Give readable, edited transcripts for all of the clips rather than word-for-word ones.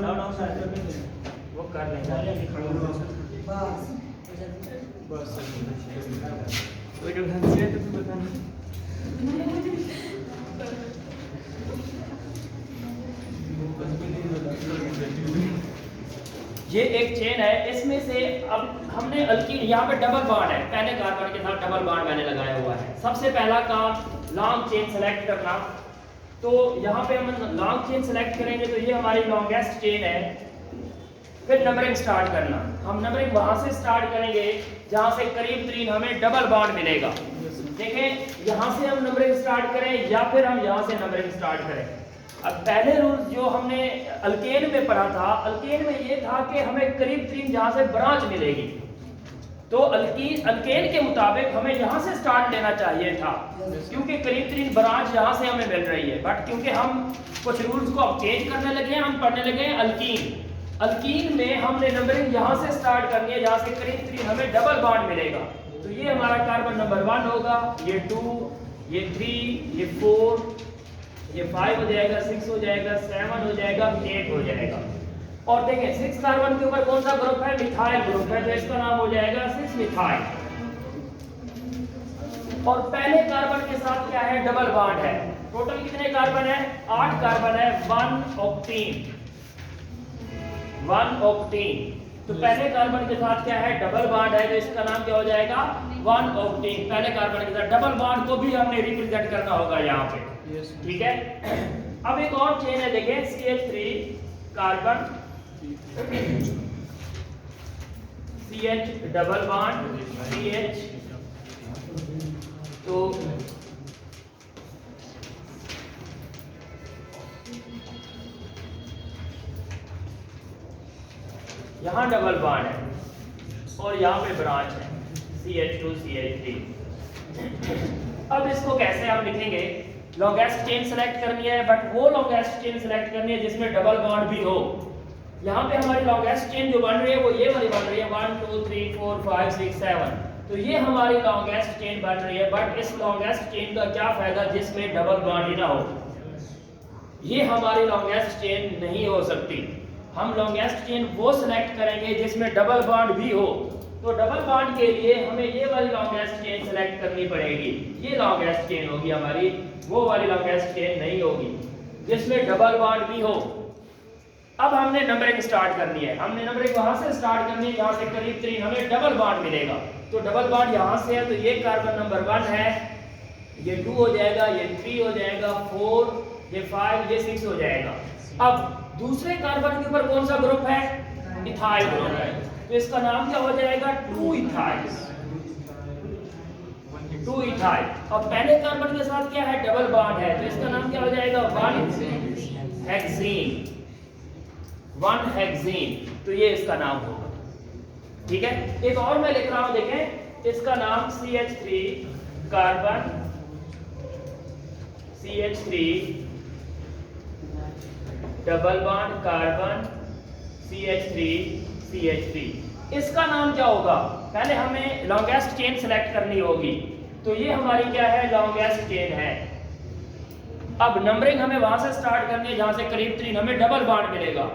वो कर लेंगे बस कोई जो ढंग से तो पता नहीं। ये एक चेन है, इसमें से अब हमने अल्कीन, यहाँ पे डबल बॉन्ड है, पहले कार्बन के साथ डबल बॉन्ड मैंने लगाया हुआ है। सबसे पहला काम लॉन्ग चेन सेलेक्ट करना। तो यहाँ पे हम लॉन्ग चेन सेलेक्ट करेंगे तो ये हमारी लॉन्गेस्ट चेन है। फिर नंबरिंग स्टार्ट करना, हम नंबरिंग वहां से स्टार्ट करेंगे जहां से करीब तरीन हमें डबल बॉन्ड मिलेगा। देखें यहाँ से हम नंबरिंग स्टार्ट करें या फिर हम यहाँ से नंबरिंग स्टार्ट करें। अब पहले रूल जो हमने अल्केन में पढ़ा था, अल्केन में ये था कि हमें करीब तरीन जहां से ब्रांच मिलेगी, तो अल्केन के मुताबिक हमें यहाँ से स्टार्ट लेना चाहिए था, क्योंकि करीब तरीन ब्रांच यहाँ से हमें मिल रही है। बट क्योंकि हम कुछ रूल्स को अब चेंज करने लगे हैं, हम पढ़ने लगे हैं अल्कीन में हमने नंबरिंग यहाँ से स्टार्ट करनी है जहाँ से करीब तरीन हमें डबल बॉन्ड मिलेगा। तो ये हमारा कार्बन नंबर 1 होगा, ये 2, ये 3, ये 4, ये 5 हो जाएगा, 6 हो जाएगा, 7 हो जाएगा, 8 हो जाएगा। और देखें 6 कार्बन के ऊपर कौन सा ग्रुप है? मिथाइल ग्रुप है, तो इसका नाम हो जाएगा 6 मिथाइल। और पहले कार्बन के साथ क्या है? डबल बॉन्ड है। टोटल कितने कार्बन है? 8 कार्बन है, 1 ऑक्टेन। तो पहले कार्बन के साथ क्या है? डबल बॉन्ड है, तो इसका नाम क्या हो जाएगा? 1 ऑक्टेन। पहले कार्बन के साथ डबल बॉन्ड को भी हमने रिप्रेजेंट करना होगा यहाँ पे, ठीक है। अब एक और चेन है, देखें CH3 carbon, CH double bond, CH। तो यहाँ डबल बॉन्ड है और यहाँ पे ब्रांच है CH2 CH3। अब इसको कैसे हम लिखेंगे? लॉन्गेस्ट चेन सेलेक्ट करनी है, बट वो लॉन्गेस्ट चेन सेलेक्ट करनी है जिसमें डबल बॉन्ड भी हो। यहाँ पे हमारी लॉन्गेस्ट चेन जो बन रही है वो ये वाली बन रही है, 1 2 3 4 5 6 7। तो ये हमारी लॉन्गेस्ट चेन बन रही है, बट इस लॉन्गेस्ट चेन का क्या फायदा जिसमें डबल बॉन्ड ही ना हो? ये हमारी लॉन्गेस्ट चेन नहीं हो सकती। हम लॉन्गेस्ट चेन वो सिलेक्ट करेंगे जिसमें डबल बॉन्ड भी हो। तो डबल बॉन्ड के लिए हमें ये वाली लॉन्गेस्ट चेन सेलेक्ट करनी पड़ेगी। ये लॉन्गेस्ट चेन होगी हमारी, वो वाली लॉन्गेस्ट चेन नहीं होगी जिसमें डबल बॉन्ड भी हो। अब हमने नंबरिंग स्टार्ट करनी है। हमने नंबरिंग वहां से स्टार्ट करनी है जहां से करीब करीब हमें डबल बॉन्ड मिलेगा। तो डबल बॉन्ड यहां से है, तो ये कार्बन नंबर 1 है, ये 2 हो जाएगा, ये 3 हो जाएगा, 4, ये 5, ये 6 हो जाएगा। अब दूसरे कार्बन के ऊपर कौन सा ग्रुप है? इथाइल ग्रुप है, तो इसका नाम क्या हो जाएगा? 2 इथाइल। अब पहले कार्बन के साथ क्या है? डबल बॉन्ड है, तो इसका नाम क्या हो जाएगा? 1 हेक्सेन। तो ये इसका नाम होगा, ठीक है। एक और मैं लिख रहा हूं, देखें, इसका नाम CH3 carbon, CH3 double bond carbon, CH3। इसका नाम क्या होगा? पहले हमें लॉन्गेस्ट चेन सेलेक्ट करनी होगी, तो ये हमारी क्या है? लॉन्गेस्ट चेन है। अब नंबरिंग हमें वहां से स्टार्ट करनी है जहां से करीब तरीन हमें डबल बॉन्ड मिलेगा।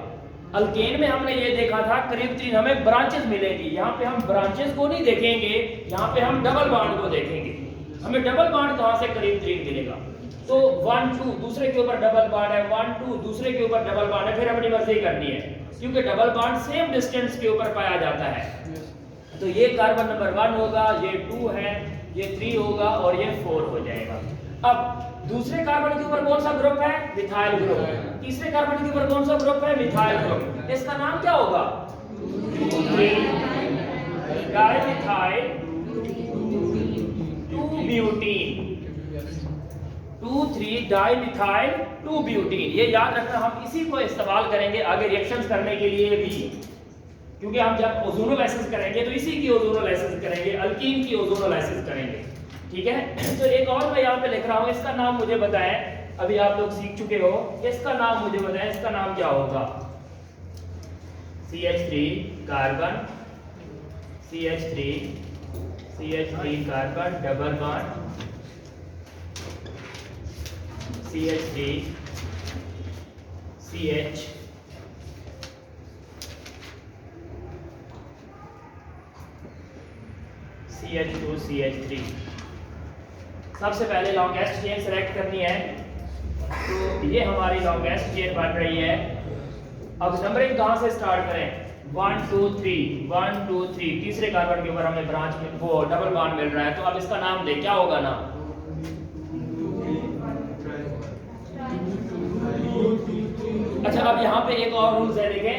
अल्केन में हमने ये देखा था करीब तरीन हमें ब्रांचेस मिलेगी, यहाँ पे हम ब्रांचेस को नहीं देखेंगे, यहाँ पे हम डबल बॉन्ड को देखेंगे। हमें डबल बॉन्ड कहां से करीब तरीन मिलेगा? तो 1 2 दूसरे के ऊपर डबल बॉन्ड है, 1 2 दूसरे के ऊपर डबल बॉन्ड है, फिर अपनी मर्जी करनी है, क्योंकि डबल बॉन्ड सेम डिस्टेंस के ऊपर पाया जाता है। तो ये कार्बन नंबर 1 होगा, ये 2 है, ये 3 होगा और ये 4 हो जाएगा। अब दूसरे कार्बन के ऊपर कौन सा ग्रुप है? Methyl group. तीसरे कार्बन के ऊपर कौन सा ग्रुप है? Methyl group. इसका नाम क्या होगा? 2 डाइमिथाइल 2-ब्यूटीन। 2,3 डाइमिथाइल 2-ब्यूटीन। ये याद रखना, हम इसी को इस्तेमाल करेंगे आगे रिएक्शंस करने के लिए भी, क्योंकि हम जब ओजोनोलाइसिस करेंगे तो इसी की ओजोनोलाइसिस करेंगे, अल्कीन की ओजोनोलाइसिस करेंगे, ठीक है। तो एक और मैं यहाँ पे लिख रहा हूँ, इसका नाम मुझे बताएं, अभी आप लोग सीख चुके हो, इसका नाम मुझे बताएं, इसका नाम क्या होगा? CH3 carbon, CH3 carbon double bond, CH3 CH CH2CH3। सबसे पहले लॉन्गेस्ट चेन सेलेक्ट करनी है, तो ये हमारी लॉन्गेस्ट चेन बन रही है। अब नंबरिंग कहाँ से स्टार्ट करें? 1 2 3 1 2 3, तीसरे कार्बन के ऊपर हमें ब्रांच में वो डबल बॉन्ड मिल रहा है, तो अब इसका नाम दे, क्या होगा नाम? अच्छा, अब यहाँ पे एक और रूल्स है, देखें।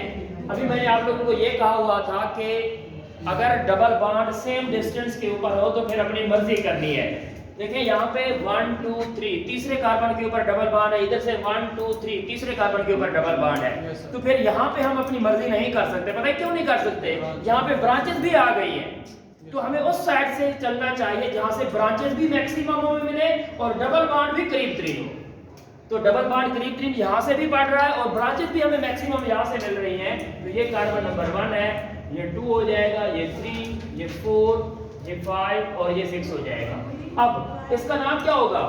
अभी मैंने आप लोगों को ये कहा हुआ था कि अगर डबल बॉन्ड सेम डिस्टेंस के ऊपर हो तो फिर अपनी मर्जी करनी है। देखिए यहाँ पे 1 2 3, तीसरे कार्बन के ऊपर डबल बॉन्ड है, इधर से 1 2 3, तीसरे कार्बन के ऊपर डबल बॉन्ड है, तो फिर यहाँ पे हम अपनी मर्जी नहीं कर सकते। पता है क्यों नहीं कर सकते? यहाँ पे ब्रांचेस भी आ गई हैं, तो हमें उस साइड से चलना चाहिए जहाँ से ब्रांचेस भी मैक्सिमम में मिले और डबल बॉन्ड भी करीब करीब हो। तो डबल बॉन्ड करीब करीब यहाँ से भी बढ़ रहा है और ब्रांचेस भी हमें मैक्सिमम यहाँ से मिल रही हैं, तो ये कार्बन नंबर 1 है, ये 2 हो जाएगा, ये 3, ये 4, ये 5 और ये 6 हो जाएगा। अब इसका नाम क्या होगा?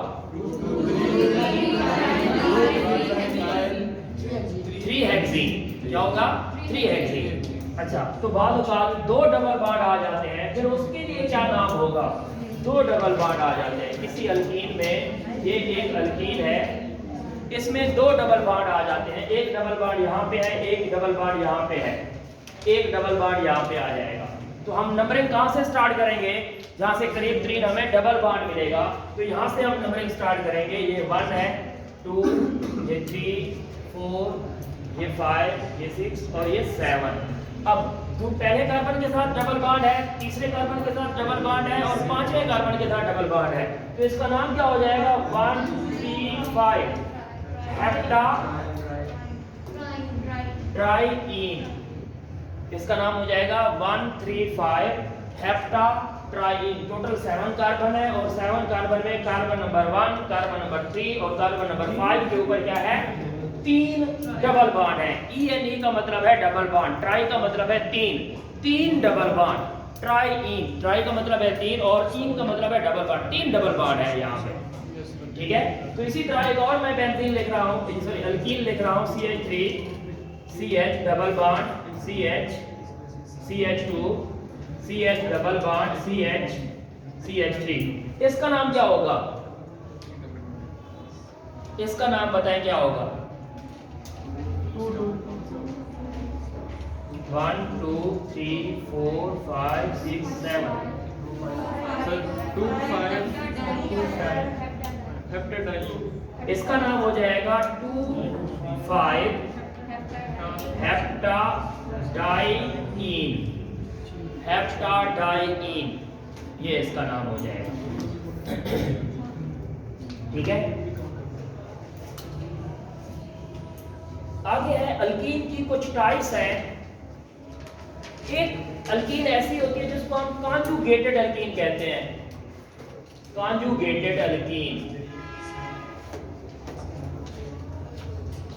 3 हेक्सीन। क्या होगा? 3 हेक्सीन। अच्छा, तो बाद दो डबल बॉन्ड आ जाते हैं, फिर उसके लिए क्या नाम होगा? 2 डबल बॉन्ड आ जाते हैं किसी अल्कीन में। ये एक अल्कीन है, इसमें 2 डबल बॉन्ड आ जाते हैं, एक डबल बॉन्ड यहाँ पे है, एक डबल बॉन्ड यहाँ पे है, एक डबल बॉन्ड यहाँ पे आ जाएगा। तो हम नंबरिंग कहाँ से स्टार्ट करेंगे? जहाँ से करीब करीब हमें डबल बॉन्ड मिलेगा, तो यहाँ से हम नंबरिंग स्टार्ट करेंगे। ये 1 है, 2, ये 3, 4, ये 5, ये 6 और ये 7। अब तो पहले कार्बन के साथ डबल बॉन्ड है, तीसरे कार्बन के साथ डबल बॉन्ड है और पांचवें कार्बन के साथ डबल बॉन्ड है, तो इसका नाम क्या हो जाएगा? 1 3 5 हेप्टा ट्राईइन। इसका नाम हो जाएगा 1 3 5 हेप्टा ट्राईइन। टोटल 7 कार्बन है और 7 कार्बन में कार्बन नंबर 1, कार्बन नंबर 3 और कार्बन नंबर 5 के ऊपर क्या है? 3 डबल बॉन्ड है। E का मतलब है डबल बॉन्ड, ट्राई का मतलब है 3 डबल बॉन्ड। ट्राईइन, ट्राई का मतलब है 3 और इन का मतलब है डबल बॉन्ड, 3 डबल बॉन्ड है यहाँ पे। ठीक है, तो इसी तरह एक और मैं बेंजीन लिख रहा हूँ, सॉरी अल्कीन लिख रहा हूँ, CH3 CH double bond CH, CH2 CH double bond CH, CH3। इसका नाम क्या होगा? इसका नाम बताएं क्या होगा? 1 2 3 4 5 6 7। सर 2 5 2 5 हेप्टाडाइन। इसका नाम हो जाएगा 2 5 हेप्टाडाइन। हेप्टाडाइन, ये इसका नाम हो जाएगा। ठीक है, आगे है अल्कीन की कुछ टाइप्स हैं। एक अल्कीन ऐसी होती है जिसको हम कॉन्जुगेटेड अल्कीन कहते हैं। कॉन्जुगेटेड अल्कीन,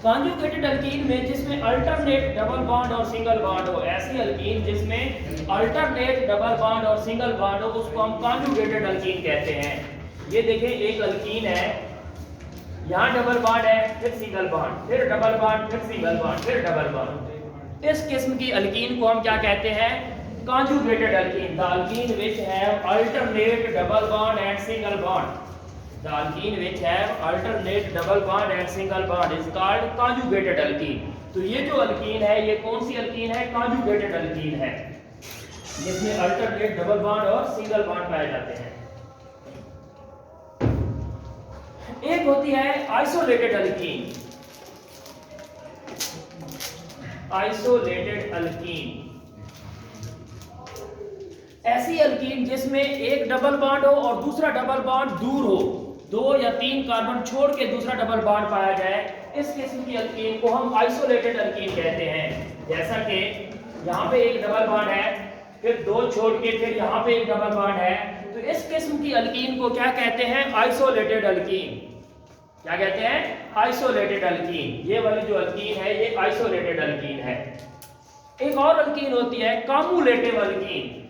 कॉन्जुगेटेड अल्कीन में जिसमें अल्टरनेट डबल बॉन्ड और सिंगल बॉन्ड हो, ऐसी अल्कीन जिसमें अल्टरनेट डबल बॉन्ड और सिंगल बॉन्ड हो उसको हम कॉन्जुगेटेड अल्कीन कहते हैं। ये देखें, एक अल्कीन है, यहाँ डबल बॉन्ड है, फिर सिंगल बॉन्ड, फिर डबल बॉन्ड, फिर सिंगल बॉन्ड, फिर डबल बॉन्ड। इस किस्म की अल्कीन को हम क्या कहते हैं? Conjugated alkyne. The alkyne which have alternate double bond and single bond. The alkene which have alternate double bond and single bond is called conjugated alkene। तो ये जो अल्कीन है, ये कौन सी अल्कीन है? कॉन्जुगेटेड अल्कीन है, जिसमें अल्टरनेट डबल बॉन्ड और सिंगल बॉन्ड पाए जाते हैं। एक होती है आइसोलेटेड अल्कीन। आइसोलेटेड अल्कीन ऐसी अल्कीन जिसमें एक डबल बॉन्ड हो और दूसरा डबल बॉन्ड दूर हो, 2 या 3 कार्बन छोड़ के दूसरा डबल बॉन्ड पाया जाए, इस किस्म की अल्कीन को हम आइसोलेटेड अल्कीन कहते हैं। जैसा कि यहाँ पे एक डबल बॉन्ड है, फिर 2 छोड़ के फिर यहाँ पे एक डबल बॉन्ड है, तो इस किस्म की अल्कीन को क्या कहते हैं? Isolated alkyne. क्या कहते हैं? Isolated alkyne. ये वाली जो अल्कीन है ये आइसोलेटेड अल्कीन है। एक और अल्कीन होती है कम्युलेटिव अल्कीन।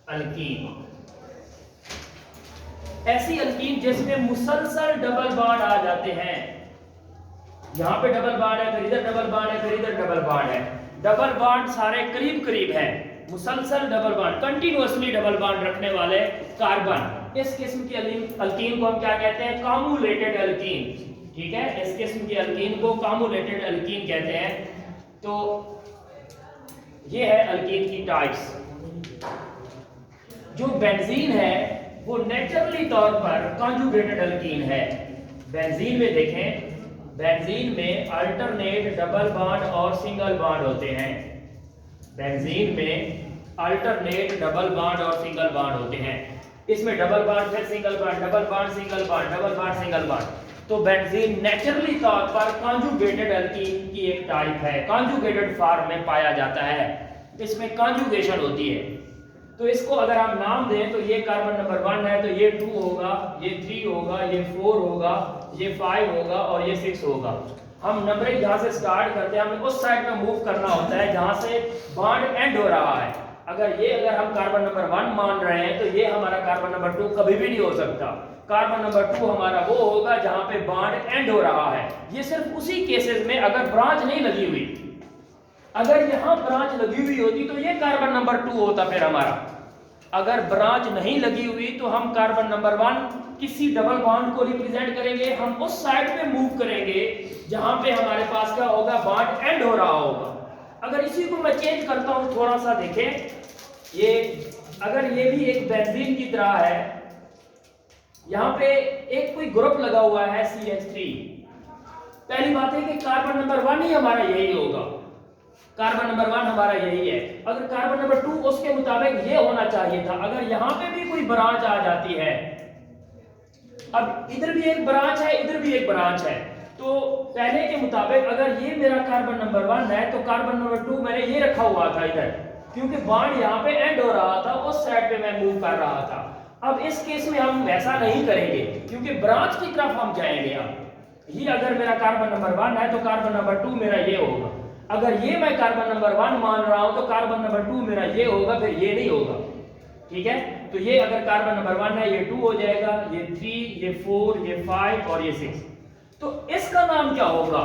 अल्कीन ऐसी अल्कीन जिसमें मुसलसल डबल बॉन्ड आ जाते हैं। यहां पे डबल बॉन्ड है, फिर इधर डबल बॉन्ड है, फिर इधर डबल बॉन्ड है, डबल बॉन्ड सारे करीब करीब है, मुसलसल double bond, continuously double bond रखने वाले कार्बन, इस किस्म की अल्कीन को हम क्या कहते हैं? कॉम्युलेटेड अल्कीन। ठीक है, इस किस्म की अल्कीन को कॉम्युलेटेड अल्कीन कहते हैं। तो ये है अल्कीन की टाइप्स। जो बेंजीन है वो नेचुरली तौर पर कॉन्जुगेटेड अल्कीन है। बेंजीन में देखें, बेंजीन में अल्टरनेट डबल बॉन्ड और सिंगल बॉन्ड होते हैं। बेंजीन में अल्टरनेट डबल बॉन्ड और सिंगल बॉन्ड होते हैं। इसमें डबल बॉन्ड फिर single bond, double bond single bond, double bond single bond. तो बेंजीन नेचुरली तौर पर कॉन्जुगेटेड अल्कीन की एक टाइप है, कॉन्जुगेटेड फॉर्म में पाया जाता है, इसमें कॉन्जुगेशन होती है। तो इसको अगर हम नाम दें तो ये कार्बन नंबर 1 है तो ये 2 होगा, ये 3 होगा, ये 4 होगा, ये 5 होगा और ये 6 होगा। हम नंबरिंग जहां से स्टार्ट करते हैं हमें उस साइड में मूव करना होता है जहां से बॉन्ड एंड हो रहा है। अगर हम कार्बन नंबर 1 मान रहे हैं तो ये हमारा कार्बन नंबर 2 कभी भी नहीं हो सकता। कार्बन नंबर 2 हमारा वो होगा जहां पे बॉन्ड एंड हो रहा है। ये सिर्फ उसी केसेस में अगर ब्रांच नहीं लगी हुई, अगर यहां ब्रांच लगी हुई होती तो ये कार्बन नंबर 2 होता फिर हमारा। अगर ब्रांच नहीं लगी हुई तो हम कार्बन नंबर 1 किसी डबल बॉन्ड को रिप्रेजेंट करेंगे, हम उस साइड पे मूव करेंगे जहां पे हमारे पास क्या होगा, बॉन्ड एंड हो रहा होगा। अगर इसी को मैं चेंज करता हूं थोड़ा सा देखें, ये अगर ये भी एक बेंजीन की तरह है, यहां पे एक कोई ग्रुप लगा हुआ है CH3। पहली बात है कि कार्बन नंबर 1 ही हमारा यही होगा, कार्बन नंबर 1 हमारा यही है। अगर कार्बन नंबर 2 उसके मुताबिक ये होना चाहिए था। अगर यहां पे भी कोई ब्रांच आ जाती है, अब इधर भी एक ब्रांच है, इधर भी एक ब्रांच है, तो पहले के मुताबिक अगर ये मेरा कार्बन नंबर 1 है तो कार्बन नंबर 2 मैंने ये रखा हुआ था इधर, क्योंकि बॉन्ड यहाँ पे एंड हो रहा था, उस साइड पे मैं मूव कर रहा था। अब इस केस में हम वैसा नहीं करेंगे क्योंकि ब्रांच की तरफ हम जाएंगे। अब ये अगर मेरा कार्बन नंबर 1 है तो कार्बन नंबर 2 मेरा ये होगा। अगर ये मैं कार्बन नंबर 1 मान रहा हूं तो कार्बन नंबर 2 मेरा ये होगा, फिर ये नहीं होगा। ठीक है, तो ये अगर कार्बन नंबर 1 है ये 2 हो जाएगा, ये 3, ये 4, ये 5 और ये 6। तो इसका नाम क्या होगा?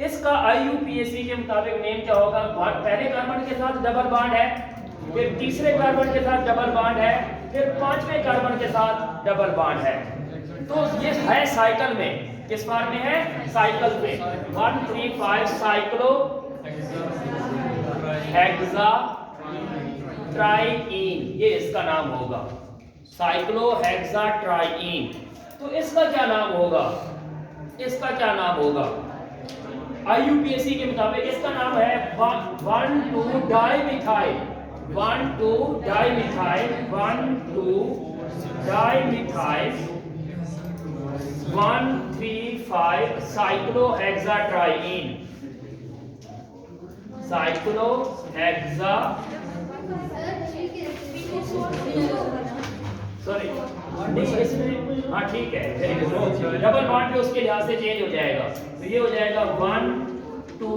इसका IUPAC के मुताबिक नेम क्या होगा? पहले कार्बन के साथ डबल बॉन्ड है, फिर तीसरे कार्बन के साथ डबल बॉन्ड है, फिर पांचवें कार्बन के साथ डबल बॉन्ड है। तो ये है साइकिल में, किस फॉर्म में है? साइकिल में 1 3 5 साइक्लो हेक्सा ट्राइईन, ये इसका नाम होगा, साइक्लो हेक्सा ट्राइईन। तो इसका क्या नाम होगा? इसका क्या नाम होगा? IUPAC के मुताबिक इसका नाम है 1,2 डाइमिथाइल, 1,2 डाइमिथाइल, 1,2 डाइमिथाइल 1,3,5 साइक्लोहेक्साट्राइईन, साइक्लोहेक्सा सॉरी इसमें हाँ ठीक है, डबल बॉन्ड भी उसके लिहाज से चेंज हो जाएगा। तो ये हो जाएगा 1 2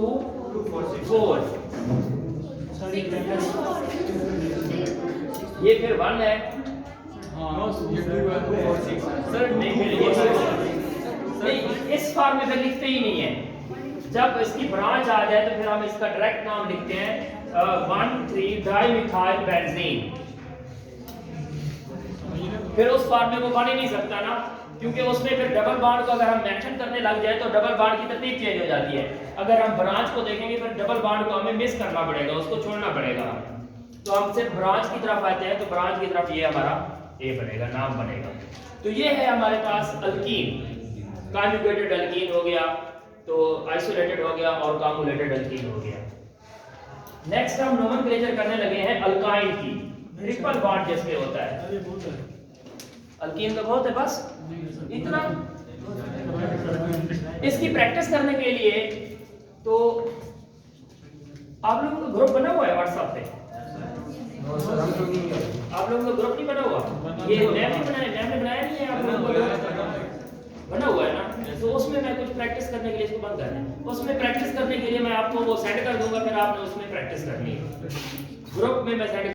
4, ये फिर 1 है। सर नहीं, इस फॉर्म में फिर लिखते ही नहीं है। जब इसकी ब्रांच आ जाए तो फिर हम इसका डायरेक्ट नाम लिखते हैं 1,3 डाइमिथाइल बेंजीन। फिर उस फॉर्म में वो बन ही नहीं सकता ना, क्योंकि उसमें फिर डबल बॉन्ड को अगर हम मेंशन करने लग जाए तो डबल बॉन्ड की तरतीब चेंज हो जाती है। अगर हम ब्रांच को देखेंगे फिर डबल बॉन्ड को हमें मिस करना पड़ेगा, उसको छोड़ना पड़ेगा। तो हम सिर्फ ब्रांच की तरफ आते हैं, तो ब्रांच की तरफ ये हमारा ए बनेगा, नाम बनेगा। तो ये है हमारे पास अल्कीन, कॉन्जुगेटेड अल्कीन हो गया, तो आइसोलेटेड हो गया और कॉम्युलेटेड अल्कीन हो गया। नेक्स्ट हम नोमेनक्लेचर करने लगे हैं अल्काइन की, ट्रिपल बॉन्ड जिसमें होता है। अल्कीन का बहुत है, बस इतना। इसकी प्रैक्टिस करने के लिए तो आप लोगों का ग्रुप बना हुआ है व्हाट्सएप पे? आप लोगों का ग्रुप नहीं बना हुआ? ये मैम ने बनाया नहीं है, आप लोगों का ग्रुप बना हुआ है ना? तो उसमें मैं कुछ प्रैक्टिस करने के लिए, इसको बंद कर दें, उसमें प्रैक्टिस करने के लिए मैं आपको वो सेंड कर दूंगा, फिर आपने उसमें प्रैक्टिस करनी है। ग्रुप में मैं सेंड